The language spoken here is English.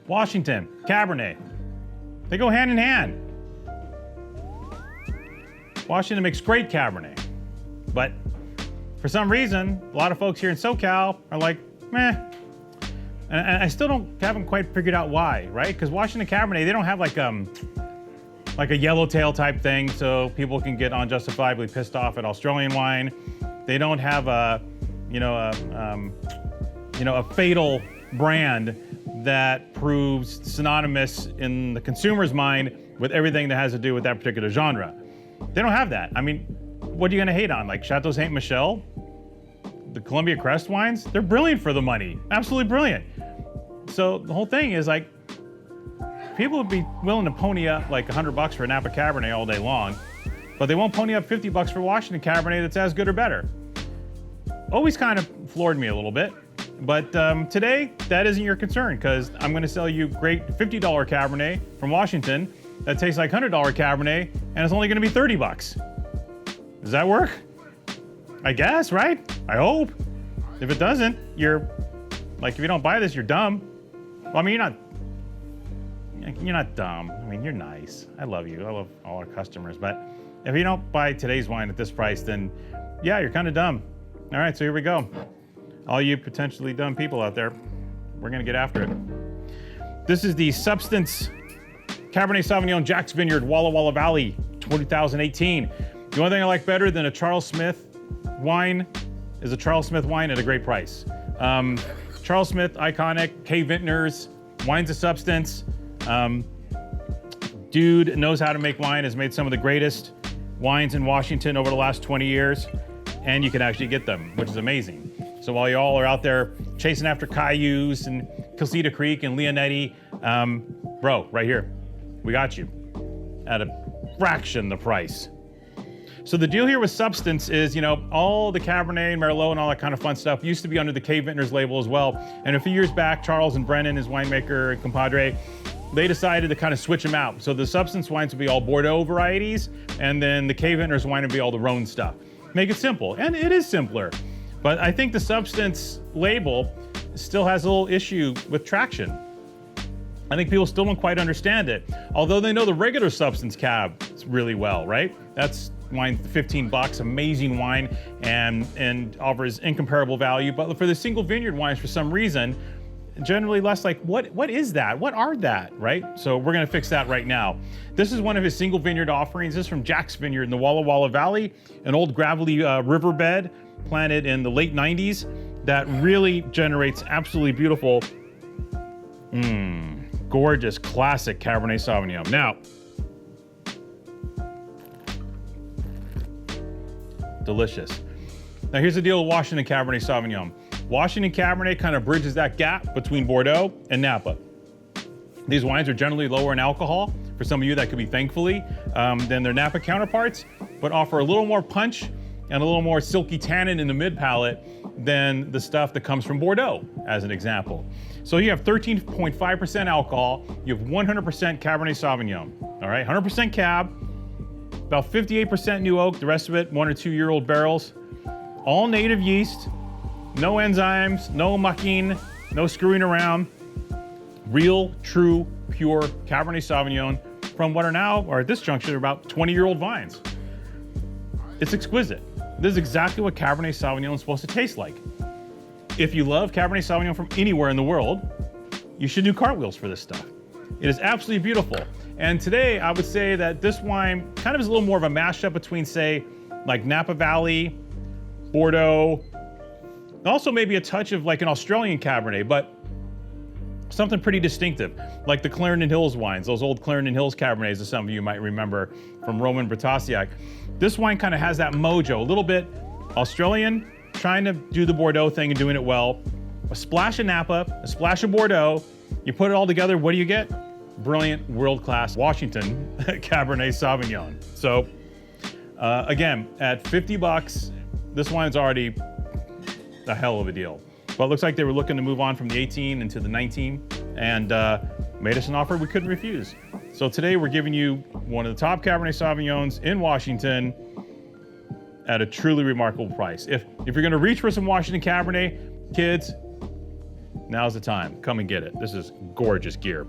Washington, Cabernet. They go hand in hand. Washington makes great Cabernet, but for some reason, a lot of folks here in SoCal are like, meh. And I still haven't quite figured out why, right? Because Washington Cabernet, they don't have like a yellowtail type thing, so people can get unjustifiably pissed off at Australian wine. They don't have a fatal brand that proves synonymous in the consumer's mind with everything that has to do with that particular genre. They don't have that. I mean, what are you gonna hate on? Like Chateau Ste. Michelle, the Columbia Crest wines, they're brilliant for the money, absolutely brilliant. So the whole thing is like, people would be willing to pony up like $100 for a Napa Cabernet all day long, but they won't pony up $50 for Washington Cabernet that's as good or better. Always kind of floored me a little bit, but today that isn't your concern, because I'm going to sell you great $50 Cabernet from Washington that tastes like $100 Cabernet, and it's only going to be $30. Does that work? I guess, right? I hope. If it doesn't, you're like, if you don't buy this, you're dumb. Well, I mean, you're not dumb. I mean, you're nice. I love you. I love all our customers. But if you don't buy today's wine at this price, then yeah, you're kind of dumb. All right, so here we go. All you potentially dumb people out there, we're gonna get after it. This is the Substance Cabernet Sauvignon Jack's Vineyard, Walla Valley, 2018. The only thing I like better than a Charles Smith wine is a Charles Smith wine at a great price. Charles Smith, iconic, K Vintners, wines of substance. Dude knows how to make wine, has made some of the greatest wines in Washington over the last 20 years, and you can actually get them, which is amazing. So while y'all are out there chasing after Cayuse and Casita Creek and Leonetti, bro, right here, we got you at a fraction the price. So the deal here with Substance is, you know, all the Cabernet and Merlot and all that kind of fun stuff used to be under the K Vintners label as well. And a few years back, Charles and Brennan, his winemaker and compadre, they decided to kind of switch them out. So the Substance wines would be all Bordeaux varieties, and then the K Vintners wine would be all the Rhone stuff. Make it simple, and it is simpler. But I think the Substance label still has a little issue with traction. I think people still don't quite understand it. Although they know the regular Substance Cab really well, right? That's wine, $15, amazing wine, and offers incomparable value. But for the single vineyard wines, for some reason, generally less like, what is that? What are that, right? So we're gonna fix that right now. This is one of his single vineyard offerings. This is from Jack's Vineyard in the Walla Valley, an old gravelly riverbed planted in the late 90s that really generates absolutely beautiful, gorgeous, classic Cabernet Sauvignon. Now, delicious. Now here's the deal with Washington Cabernet Sauvignon. Washington Cabernet kind of bridges that gap between Bordeaux and Napa. These wines are generally lower in alcohol, for some of you that could be thankfully, than their Napa counterparts, but offer a little more punch and a little more silky tannin in the mid palate than the stuff that comes from Bordeaux, as an example. So you have 13.5% alcohol, you have 100% Cabernet Sauvignon, all right? 100% Cab, about 58% new oak, the rest of it 1 or 2 year old barrels, all native yeast, no enzymes, no mucking, no screwing around. Real, true, pure Cabernet Sauvignon from what are now, or at this juncture, about 20-year-old vines. It's exquisite. This is exactly what Cabernet Sauvignon is supposed to taste like. If you love Cabernet Sauvignon from anywhere in the world, you should do cartwheels for this stuff. It is absolutely beautiful. And today, I would say that this wine kind of is a little more of a mashup between, say, like Napa Valley, Bordeaux, also maybe a touch of like an Australian Cabernet, but something pretty distinctive, like the Clarendon Hills wines, those old Clarendon Hills Cabernets that some of you might remember from Roman Bratassiac. This wine kind of has that mojo, a little bit Australian, trying to do the Bordeaux thing and doing it well. A splash of Napa, a splash of Bordeaux, you put it all together, what do you get? Brilliant, world-class Washington Cabernet Sauvignon. So again, at $50, this wine's already a hell of a deal. But it looks like they were looking to move on from the 18 into the 19 and made us an offer we couldn't refuse. So today we're giving you one of the top Cabernet Sauvignons in Washington at a truly remarkable price. If you're gonna reach for some Washington Cabernet, kids, now's the time. Come and get it. This is gorgeous gear.